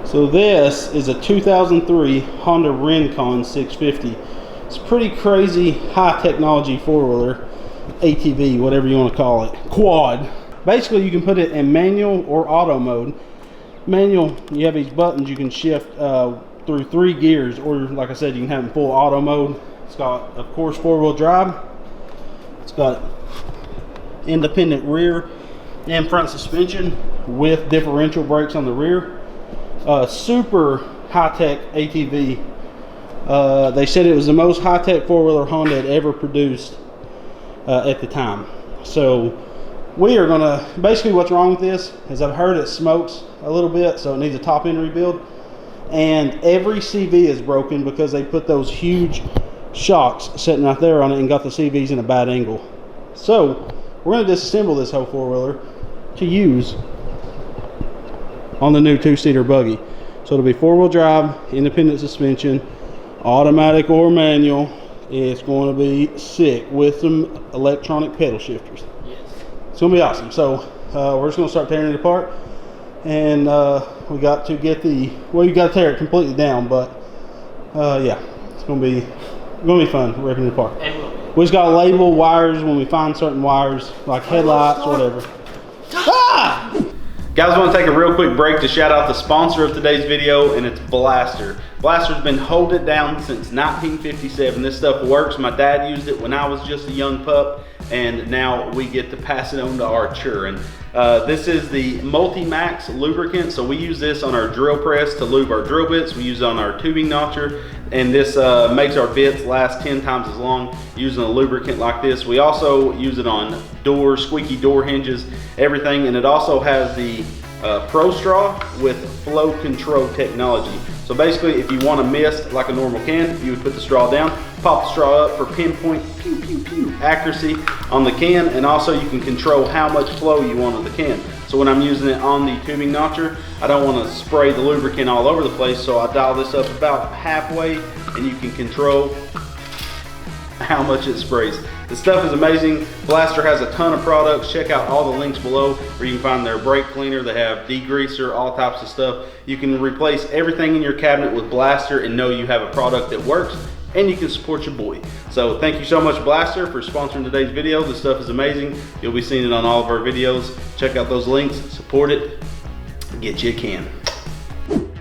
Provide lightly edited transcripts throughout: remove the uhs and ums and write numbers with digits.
So this is a 2003 Honda Rincon 650. It's a pretty crazy high technology four-wheeler, ATV, whatever you want to call it, quad. Basically you can put it in manual or auto mode. Manual, you have these buttons you can shift through 3 gears, or like I said, you can have it in full auto mode. It's got, of course, 4-wheel drive. It's got independent rear and front suspension with differential brakes on the rear. Super high-tech ATV. They said it was the most high-tech four-wheeler Honda had ever produced at the time. So we are gonna, basically what's wrong with this is I've heard it smokes a little bit, so it needs a top end rebuild. And every CV is broken because they put those huge shocks sitting out there on it and got the CVs in a bad angle. So we're gonna disassemble this whole four-wheeler to use on the new 2-seater buggy. So it'll be 4-wheel drive, independent suspension, automatic or manual. It's going to be sick with some electronic pedal shifters. Yes. It's going to be awesome. So we're just going to start tearing it apart, and we got to get the, well, you got to tear it completely down, but yeah, it's going to be fun ripping it apart. We just got to label wires when we find certain wires, like headlights or whatever. Ah! Guys, I want to take a real quick break to shout out the sponsor of today's video, and it's Blaster. Blaster's been holding it down since 1957. This stuff works. My dad used it when I was just a young pup, and now we get to pass it on to our children. This is the Multi-Max lubricant, so we use this on our drill press to lube our drill bits. We use it on our tubing notcher, and this makes our bits last 10 times as long using a lubricant like this. We also use it on doors, squeaky door hinges, everything, and it also has the Pro Straw with flow control technology. So basically, if you want to mist like a normal can, you would put the straw down, pop the straw up for pinpoint pew pew pew accuracy on the can, and also you can control how much flow you want on the can. So when I'm using it on the tubing notcher, I don't want to spray the lubricant all over the place, so I dial this up about halfway, and you can control how much it sprays. The stuff is amazing. Blaster has a ton of products. Check out all the links below where you can find their brake cleaner. They have degreaser, all types of stuff. You can replace everything in your cabinet with Blaster and know you have a product that works, and you can support your boy. So thank you so much, Blaster, for sponsoring today's video. This stuff is amazing. You'll be seeing it on all of our videos. Check out those links, support it, get you a can.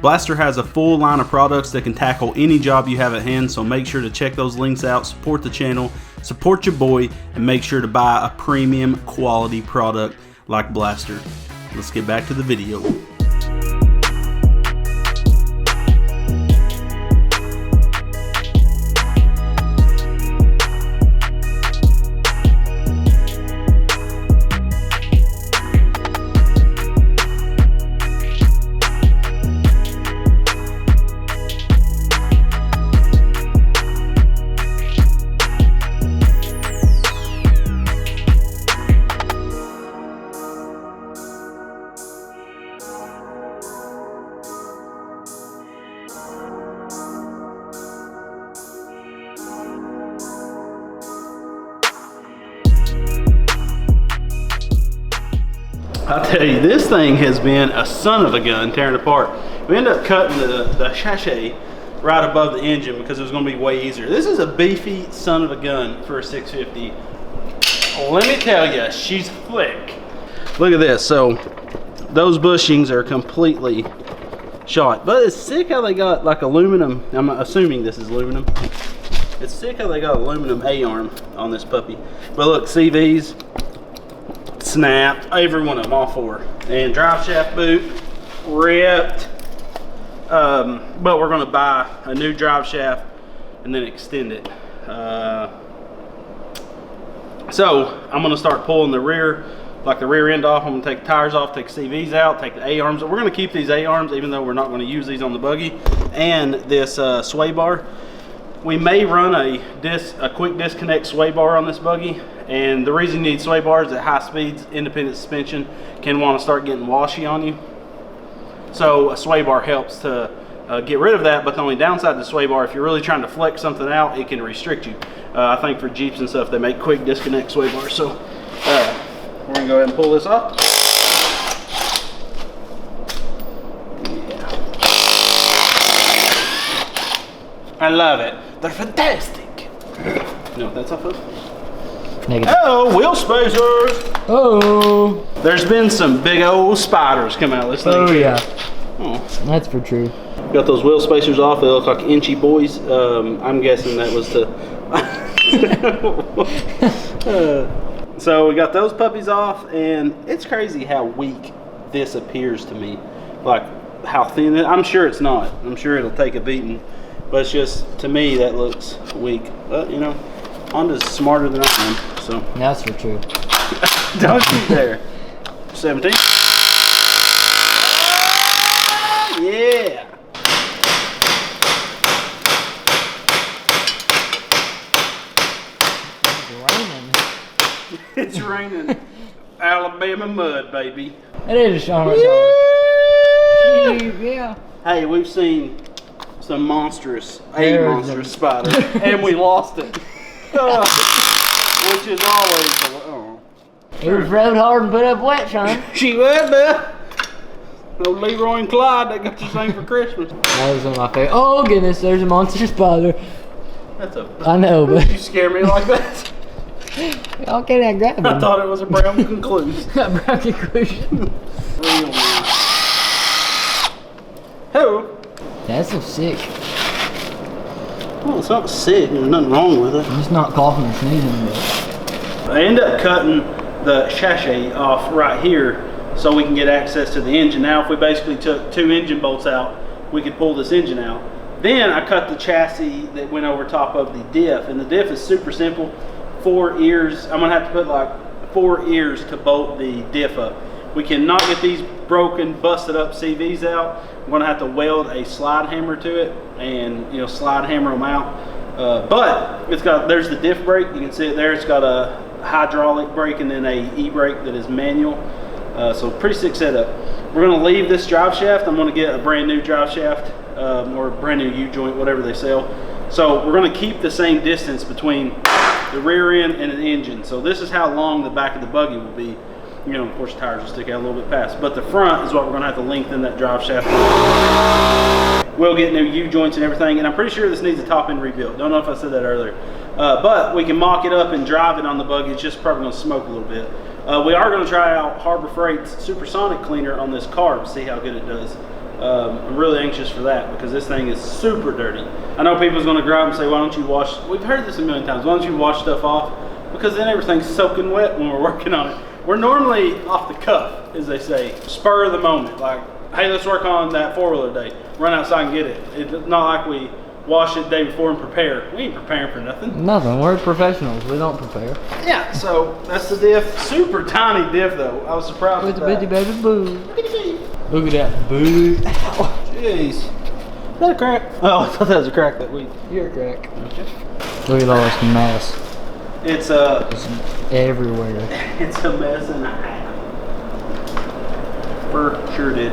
Blaster has a full line of products that can tackle any job you have at hand, so make sure to check those links out, support the channel, support your boy, and make sure to buy a premium quality product like Blaster. Let's get back to the video. I'll tell you, this thing has been a son of a gun tearing it apart. We ended up cutting the chassis right above the engine because it was going to be way easier. This is a beefy son of a gun for a 650. Let me tell you, she's thick. Look at this. So those bushings are completely shot, but it's sick how they got like aluminum. I'm assuming this is aluminum. It's sick how they got aluminum A-arm on this puppy. But look, CVs snapped, every one of them, all 4. And drive shaft boot ripped. But we're going to buy a new drive shaft and then extend it. So I'm going to start pulling the rear, like the rear end off. I'm going to take the tires off, take CVs out, take the A-arms. We're going to keep these A-arms even though we're not going to use these on the buggy. And this sway bar. We may run a quick disconnect sway bar on this buggy, and the reason you need sway bars at high speeds, independent suspension can want to start getting washy on you. So a sway bar helps to get rid of that, but the only downside to the sway bar, if you're really trying to flex something out, it can restrict you. I think for Jeeps and stuff, they make quick disconnect sway bars. So we're gonna go ahead and pull this off. Yeah. I love it. They're fantastic. No, that's off of. Negative. Oh, wheel spacers. Oh. There's been some big old spiders come out. This thing. Oh yeah. Oh. That's for true. Got those wheel spacers off. They look like inchy boys. I'm guessing that was to. So we got those puppies off, and it's crazy how weak this appears to me. Like how thin. I'm sure it's not. I'm sure it'll take a beating, but it's just to me that looks weak. But you know, Honda's smarter than I am, so. That's for true. Don't shoot there. 17. Yeah. It's raining Alabama mud, baby. It is Sean. Yeah. Hey, we've seen some monstrous spider, and we lost it. Which is always It was rode hard and put up wet, Sean. She was, man. No Leroy and Clyde, they got you thing for Christmas. That was one of my favorite. Oh goodness, there's a monster spider. That's a. I know, but You scare me like that. y'all can't grab him. I thought it was a brown conclusion. Brown conclusion. Real nice. Who? That's so sick. Well, it's not sick. There's nothing wrong with it. I'm just not coughing or sneezing. But I end up cutting the chassis off right here so we can get access to the engine. Now, if we basically took 2 engine bolts out, we could pull this engine out. Then I cut the chassis that went over top of the diff, and the diff is super simple. 4 ears. I'm gonna have to put like 4 ears to bolt the diff up. We cannot get these broken, busted up CVs out. I'm gonna have to weld a slide hammer to it and slide hammer them out. But it's got, there's the diff brake. You can see it there. It's got a hydraulic brake and then a e-brake that is manual. So pretty sick setup. We're gonna leave this drive shaft. I'm gonna get a brand new drive shaft or a brand new U-joint, whatever they sell. So we're gonna keep the same distance between the rear end and an engine. So this is how long the back of the buggy will be. Of course, the tires will stick out a little bit past, but the front is what we're gonna have to lengthen that drive shaft. We'll get new U-joints and everything, and I'm pretty sure this needs a top end rebuild. Don't know if I said that earlier. But we can mock it up and drive it on the buggy. It's just probably gonna smoke a little bit. We are gonna try out Harbor Freight's supersonic cleaner on this car to see how good it does. I'm really anxious for that because this thing is super dirty. I know people's gonna grab and say, why don't you wash, we've heard this a million times, why don't you wash stuff off? Because then everything's soaking wet when we're working on it. We're normally off the cuff, as they say, spur of the moment. Like, hey, let's work on that 4-wheeler day. Run outside and get it. It's not like we wash it the day before and prepare. We ain't preparing for nothing. Nothing. We're professionals. We don't prepare. Yeah, so that's the diff. Super tiny diff, though. I was surprised with that. Bitty baby boo. Look at that boo. Ow. Jeez. Is that a crack? Oh, I thought that was a crack that week. You're a crack. Okay. Look at all this mess. It's everywhere. It's a mess and a half. For sure did.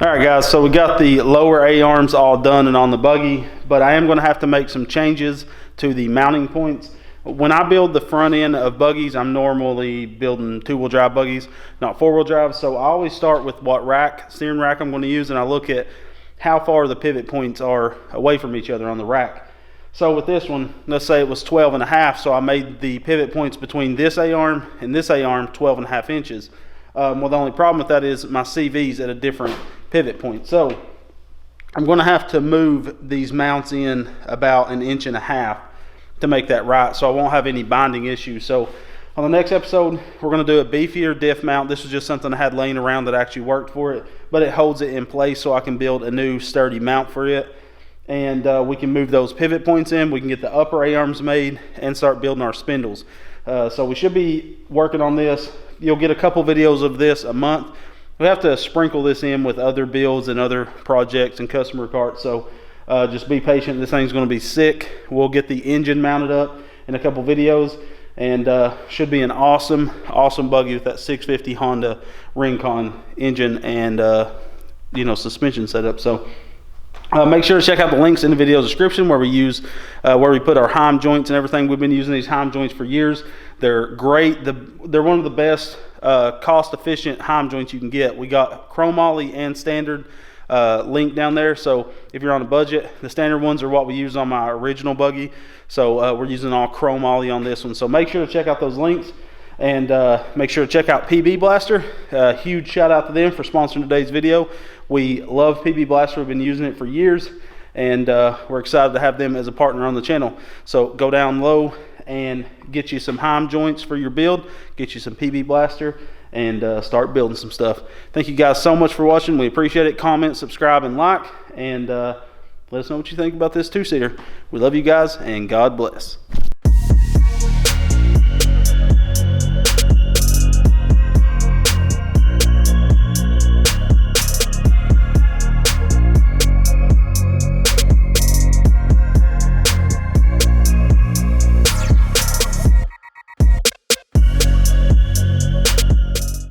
All right guys, so we got the lower A-arms all done and on the buggy, but I am going to have to make some changes to the mounting points. When I build the front end of buggies, I'm normally building two-wheel drive buggies, not four-wheel drive, so I always start with what steering rack I'm going to use, and I look at how far the pivot points are away from each other on the rack. So with this one, let's say it was 12.5, so I made the pivot points between this A-arm and this A-arm 12.5 inches. Well, the only problem with that is my CV's at a different pivot point. So I'm going to have to move these mounts in about 1.5 inches to make that right, so I won't have any binding issues. So on the next episode, we're going to do a beefier diff mount. This was just something I had laying around that actually worked for it, but it holds it in place so I can build a new sturdy mount for it. And we can move those pivot points in. We can get the upper A-arms made and start building our spindles. So we should be working on this. You'll get a couple videos of this a month. We have to sprinkle this in with other builds and other projects and customer carts, so just be patient. This thing's going to be sick. We'll get the engine mounted up in a couple videos, and should be an awesome buggy with that 650 Honda Rincon engine and suspension setup. So make sure to check out the links in the video description where we put our Heim joints and everything. We've been using these Heim joints for years. They're great. They're one of the best cost-efficient Heim joints you can get. We got chromoly and standard link down there, so if you're on a budget, the standard ones are what we use on my original buggy, so we're using all chromoly on this one. So make sure to check out those links, and make sure to check out PB Blaster. Huge shout out to them for sponsoring today's video. We love PB Blaster. We've been using it for years, and we're excited to have them as a partner on the channel. So go down low and get you some Heim joints for your build, get you some PB Blaster, and start building some stuff. Thank you guys so much for watching. We appreciate it. Comment, subscribe, and like, and let us know what you think about this two-seater. We love you guys, and God bless.